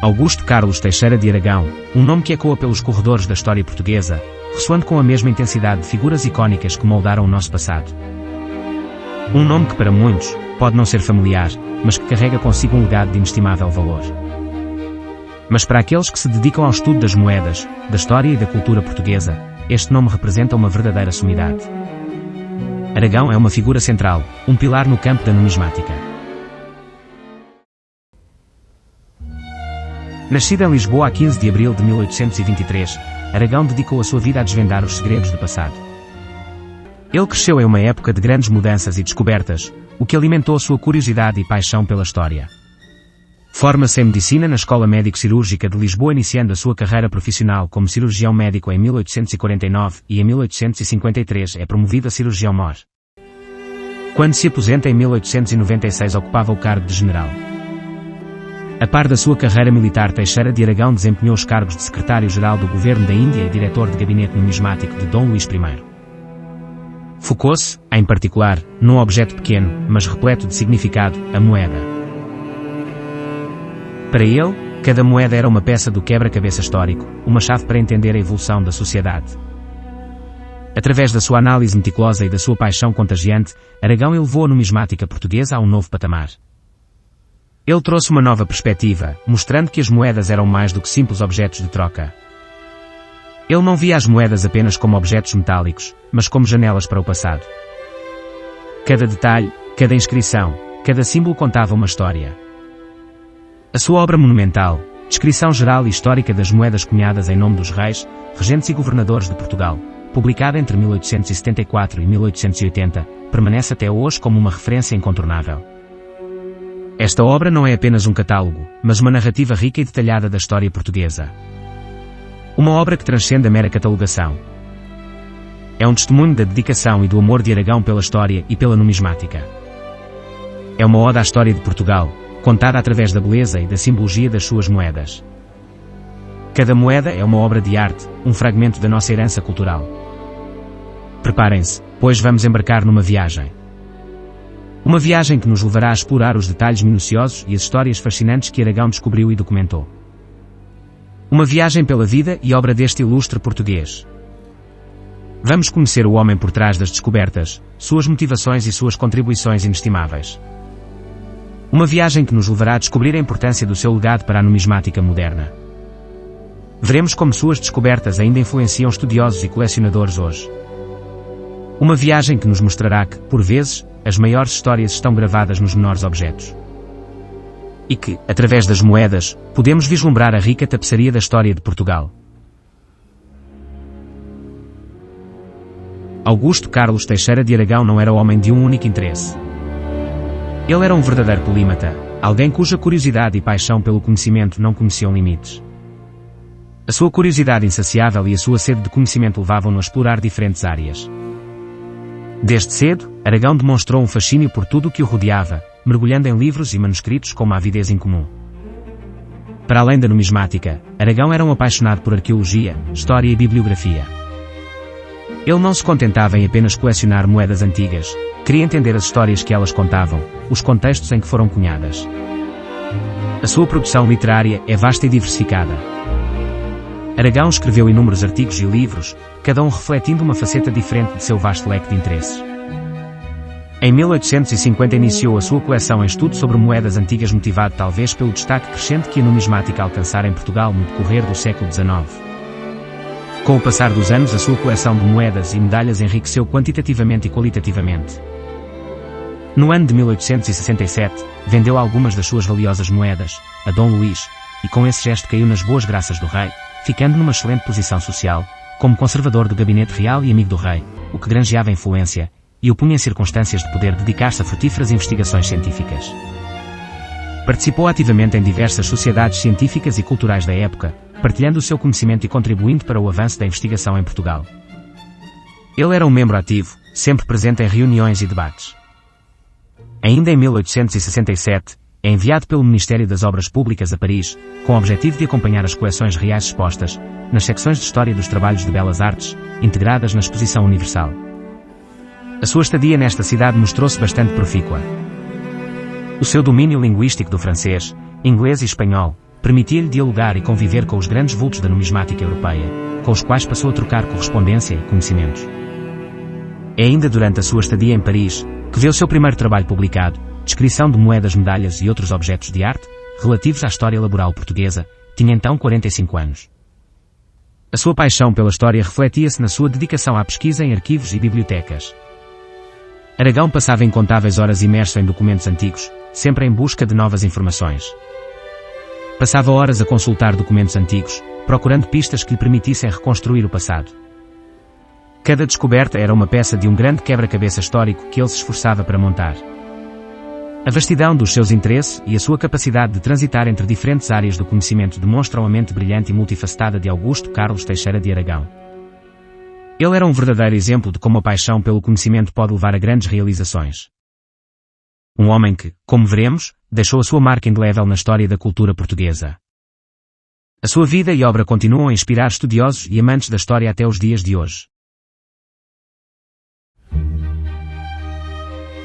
Augusto Carlos Teixeira de Aragão, um nome que ecoa pelos corredores da história portuguesa, ressoando com a mesma intensidade de figuras icónicas que moldaram o nosso passado. Um nome que para muitos pode não ser familiar, mas que carrega consigo um legado de inestimável valor. Mas para aqueles que se dedicam ao estudo das moedas, da história e da cultura portuguesa, este nome representa uma verdadeira sumidade. Aragão é uma figura central, um pilar no campo da numismática. Nascido em Lisboa a 15 de abril de 1823, Aragão dedicou a sua vida a desvendar os segredos do passado. Ele cresceu em uma época de grandes mudanças e descobertas, o que alimentou sua curiosidade e paixão pela história. Forma-se em Medicina na Escola Médico-Cirúrgica de Lisboa, iniciando a sua carreira profissional como cirurgião médico em 1849 e em 1853 é promovido a cirurgião-mor. Quando se aposenta em 1896 ocupava o cargo de general. A par da sua carreira militar, Teixeira de Aragão desempenhou os cargos de secretário-geral do governo da Índia e diretor de gabinete numismático de Dom Luís I. Focou-se, em particular, num objeto pequeno, mas repleto de significado, a moeda. Para ele, cada moeda era uma peça do quebra-cabeça histórico, uma chave para entender a evolução da sociedade. Através da sua análise meticulosa e da sua paixão contagiante, Aragão elevou a numismática portuguesa a um novo patamar. Ele trouxe uma nova perspectiva, mostrando que as moedas eram mais do que simples objetos de troca. Ele não via as moedas apenas como objetos metálicos, mas como janelas para o passado. Cada detalhe, cada inscrição, cada símbolo contava uma história. A sua obra monumental, Descrição Geral e Histórica das Moedas Cunhadas em Nome dos Reis, Regentes e Governadores de Portugal, publicada entre 1874 e 1880, permanece até hoje como uma referência incontornável. Esta obra não é apenas um catálogo, mas uma narrativa rica e detalhada da história portuguesa. Uma obra que transcende a mera catalogação. É um testemunho da dedicação e do amor de Aragão pela história e pela numismática. É uma ode à história de Portugal, contada através da beleza e da simbologia das suas moedas. Cada moeda é uma obra de arte, um fragmento da nossa herança cultural. Preparem-se, pois vamos embarcar numa viagem. Uma viagem que nos levará a explorar os detalhes minuciosos e as histórias fascinantes que Aragão descobriu e documentou. Uma viagem pela vida e obra deste ilustre português. Vamos conhecer o homem por trás das descobertas, suas motivações e suas contribuições inestimáveis. Uma viagem que nos levará a descobrir a importância do seu legado para a numismática moderna. Veremos como suas descobertas ainda influenciam estudiosos e colecionadores hoje. Uma viagem que nos mostrará que, por vezes, as maiores histórias estão gravadas nos menores objetos. E que, através das moedas, podemos vislumbrar a rica tapeçaria da história de Portugal. Augusto Carlos Teixeira de Aragão não era homem de um único interesse. Ele era um verdadeiro polímata, alguém cuja curiosidade e paixão pelo conhecimento não conheciam limites. A sua curiosidade insaciável e a sua sede de conhecimento levavam-no a explorar diferentes áreas. Desde cedo, Aragão demonstrou um fascínio por tudo o que o rodeava, mergulhando em livros e manuscritos com uma avidez incomum. Para além da numismática, Aragão era um apaixonado por arqueologia, história e bibliografia. Ele não se contentava em apenas colecionar moedas antigas, queria entender as histórias que elas contavam, os contextos em que foram cunhadas. A sua produção literária é vasta e diversificada. Aragão escreveu inúmeros artigos e livros, cada um refletindo uma faceta diferente de seu vasto leque de interesses. Em 1850 iniciou a sua coleção em estudo sobre moedas antigas, motivado talvez pelo destaque crescente que a numismática alcançara em Portugal no decorrer do século XIX. Com o passar dos anos, a sua coleção de moedas e medalhas enriqueceu quantitativamente e qualitativamente. No ano de 1867, vendeu algumas das suas valiosas moedas a Dom Luís, e com esse gesto caiu nas boas graças do rei, ficando numa excelente posição social, como conservador do gabinete real e amigo do rei, o que granjeava influência, e o punha em circunstâncias de poder dedicar-se a frutíferas investigações científicas. Participou ativamente em diversas sociedades científicas e culturais da época, partilhando o seu conhecimento e contribuindo para o avanço da investigação em Portugal. Ele era um membro ativo, sempre presente em reuniões e debates. Ainda em 1867, é enviado pelo Ministério das Obras Públicas a Paris, com o objetivo de acompanhar as coleções reais expostas, nas secções de História dos Trabalhos de Belas Artes, integradas na Exposição Universal. A sua estadia nesta cidade mostrou-se bastante profícua. O seu domínio linguístico do francês, inglês e espanhol, permitia-lhe dialogar e conviver com os grandes vultos da numismática europeia, com os quais passou a trocar correspondência e conhecimentos. É ainda durante a sua estadia em Paris que vê o seu primeiro trabalho publicado, Descrição de moedas, medalhas e outros objetos de arte, relativos à história laboral portuguesa. Tinha então 45 anos. A sua paixão pela história refletia-se na sua dedicação à pesquisa em arquivos e bibliotecas. Aragão passava incontáveis horas imerso em documentos antigos, sempre em busca de novas informações. Passava horas a consultar documentos antigos, procurando pistas que lhe permitissem reconstruir o passado. Cada descoberta era uma peça de um grande quebra-cabeça histórico que ele se esforçava para montar. A vastidão dos seus interesses e a sua capacidade de transitar entre diferentes áreas do conhecimento demonstram a mente brilhante e multifacetada de Augusto Carlos Teixeira de Aragão. Ele era um verdadeiro exemplo de como a paixão pelo conhecimento pode levar a grandes realizações. Um homem que, como veremos, deixou a sua marca indelével na história da cultura portuguesa. A sua vida e obra continuam a inspirar estudiosos e amantes da história até os dias de hoje.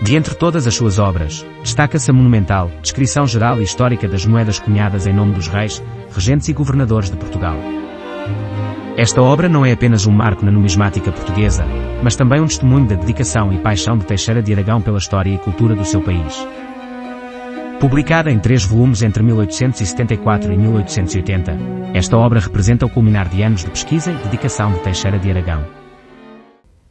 De entre todas as suas obras, destaca-se a monumental Descrição Geral e Histórica das Moedas Cunhadas em nome dos reis, regentes e governadores de Portugal. Esta obra não é apenas um marco na numismática portuguesa, mas também um testemunho da dedicação e paixão de Teixeira de Aragão pela história e cultura do seu país. Publicada em 3 volumes entre 1874 e 1880, esta obra representa o culminar de anos de pesquisa e dedicação de Teixeira de Aragão.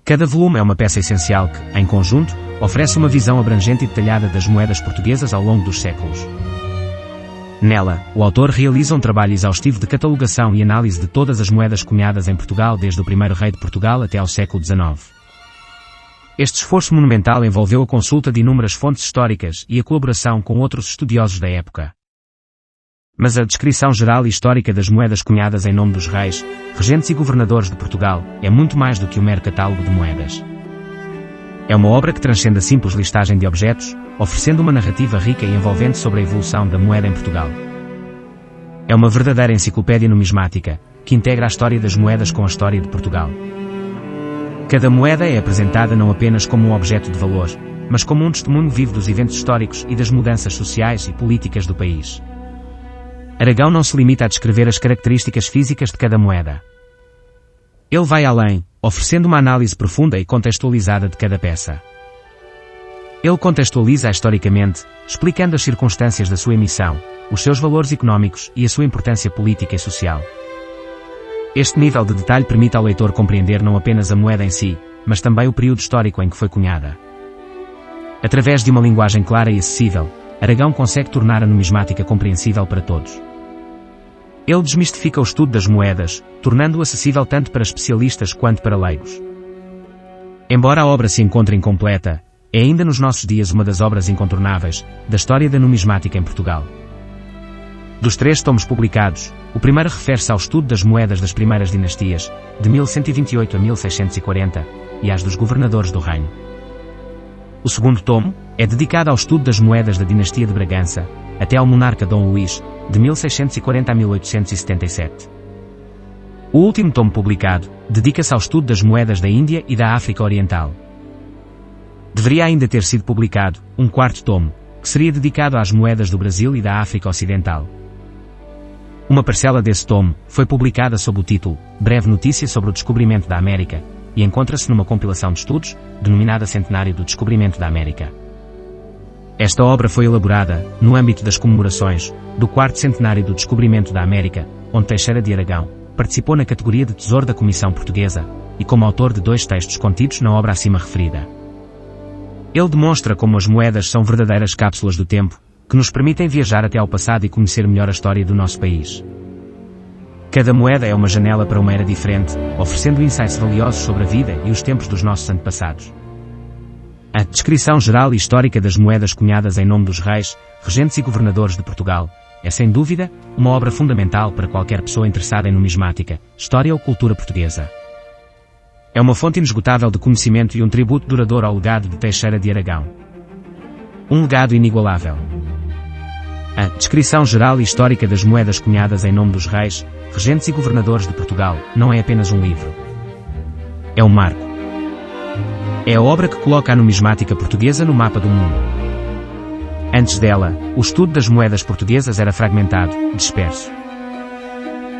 Cada volume é uma peça essencial que, em conjunto, oferece uma visão abrangente e detalhada das moedas portuguesas ao longo dos séculos. Nela, o autor realiza um trabalho exaustivo de catalogação e análise de todas as moedas cunhadas em Portugal desde o primeiro rei de Portugal até ao século XIX. Este esforço monumental envolveu a consulta de inúmeras fontes históricas e a colaboração com outros estudiosos da época. Mas a descrição geral e histórica das moedas cunhadas em nome dos reis, regentes e governadores de Portugal é muito mais do que um mero catálogo de moedas. É uma obra que transcende a simples listagem de objetos, oferecendo uma narrativa rica e envolvente sobre a evolução da moeda em Portugal. É uma verdadeira enciclopédia numismática, que integra a história das moedas com a história de Portugal. Cada moeda é apresentada não apenas como um objeto de valor, mas como um testemunho vivo dos eventos históricos e das mudanças sociais e políticas do país. Aragão não se limita a descrever as características físicas de cada moeda. Ele vai além, oferecendo uma análise profunda e contextualizada de cada peça. Ele contextualiza-a historicamente, explicando as circunstâncias da sua emissão, os seus valores económicos e a sua importância política e social. Este nível de detalhe permite ao leitor compreender não apenas a moeda em si, mas também o período histórico em que foi cunhada. Através de uma linguagem clara e acessível, Aragão consegue tornar a numismática compreensível para todos. Ele desmistifica o estudo das moedas, tornando-o acessível tanto para especialistas quanto para leigos. Embora a obra se encontre incompleta, é ainda nos nossos dias uma das obras incontornáveis da história da numismática em Portugal. Dos 3 tomos publicados, o primeiro refere-se ao estudo das moedas das primeiras dinastias, de 1128 a 1640, e às dos governadores do reino. O segundo tomo é dedicado ao estudo das moedas da dinastia de Bragança, até ao monarca Dom Luís, de 1640 a 1877. O último tomo publicado dedica-se ao estudo das moedas da Índia e da África Oriental. Deveria ainda ter sido publicado um 4º tomo, que seria dedicado às moedas do Brasil e da África Ocidental. Uma parcela desse tomo foi publicada sob o título Breve Notícia sobre o Descobrimento da América, e encontra-se numa compilação de estudos, denominada Centenário do Descobrimento da América. Esta obra foi elaborada no âmbito das comemorações do 4º centenário do Descobrimento da América, onde Teixeira de Aragão participou na categoria de Tesouro da Comissão Portuguesa, e como autor de 2 textos contidos na obra acima referida. Ele demonstra como as moedas são verdadeiras cápsulas do tempo, que nos permitem viajar até ao passado e conhecer melhor a história do nosso país. Cada moeda é uma janela para uma era diferente, oferecendo insights valiosos sobre a vida e os tempos dos nossos antepassados. A descrição geral e histórica das moedas cunhadas em nome dos reis, regentes e governadores de Portugal é, sem dúvida, uma obra fundamental para qualquer pessoa interessada em numismática, história ou cultura portuguesa. É uma fonte inesgotável de conhecimento e um tributo duradouro ao legado de Teixeira de Aragão. Um legado inigualável. A descrição geral e histórica das moedas cunhadas em nome dos reis, regentes e governadores de Portugal não é apenas um livro. É um marco. É a obra que coloca a numismática portuguesa no mapa do mundo. Antes dela, o estudo das moedas portuguesas era fragmentado, disperso.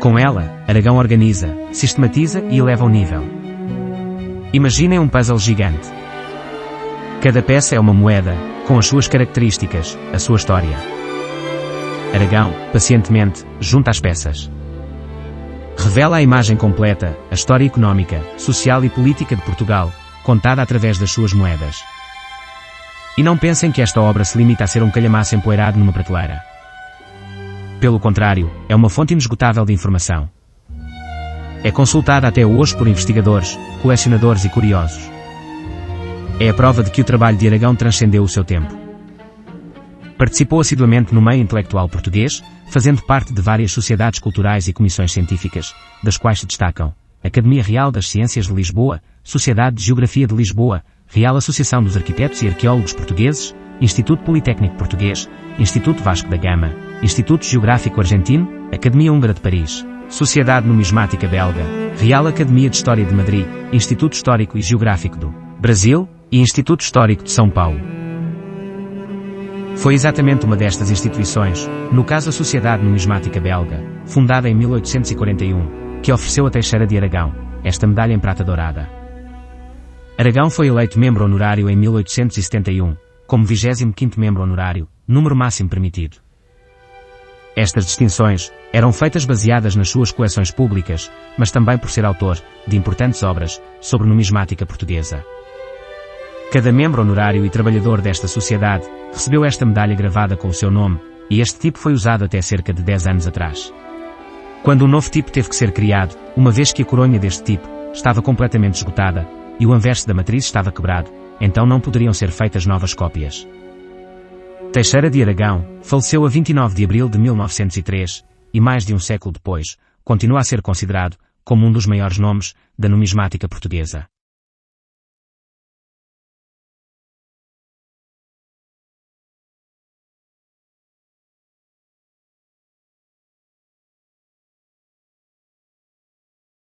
Com ela, Aragão organiza, sistematiza e eleva o nível. Imaginem um puzzle gigante. Cada peça é uma moeda, com as suas características, a sua história. Aragão, pacientemente, junta as peças. Revela a imagem completa, a história económica, social e política de Portugal, contada através das suas moedas. E não pensem que esta obra se limita a ser um calhamaço empoeirado numa prateleira. Pelo contrário, é uma fonte inesgotável de informação. É consultada até hoje por investigadores, colecionadores e curiosos. É a prova de que o trabalho de Aragão transcendeu o seu tempo. Participou assiduamente no meio intelectual português, fazendo parte de várias sociedades culturais e comissões científicas, das quais se destacam Academia Real das Ciências de Lisboa, Sociedade de Geografia de Lisboa, Real Associação dos Arquitetos e Arqueólogos Portugueses, Instituto Politécnico Português, Instituto Vasco da Gama, Instituto Geográfico Argentino, Academia Húngara de Paris, Sociedade Numismática Belga, Real Academia de História de Madrid, Instituto Histórico e Geográfico do Brasil e Instituto Histórico de São Paulo. Foi exatamente uma destas instituições, no caso a Sociedade Numismática Belga, fundada em 1841, que ofereceu a Teixeira de Aragão esta medalha em prata dourada. Aragão foi eleito membro honorário em 1871, como 25º membro honorário, número máximo permitido. Estas distinções eram feitas baseadas nas suas coleções públicas, mas também por ser autor de importantes obras sobre numismática portuguesa. Cada membro honorário e trabalhador desta sociedade recebeu esta medalha gravada com o seu nome, e este tipo foi usado até cerca de 10 anos atrás. Quando um novo tipo teve que ser criado, uma vez que a coronha deste tipo estava completamente esgotada, e o anverso da matriz estava quebrado, então não poderiam ser feitas novas cópias. Teixeira de Aragão faleceu a 29 de abril de 1903, e mais de um século depois, continua a ser considerado como um dos maiores nomes da numismática portuguesa.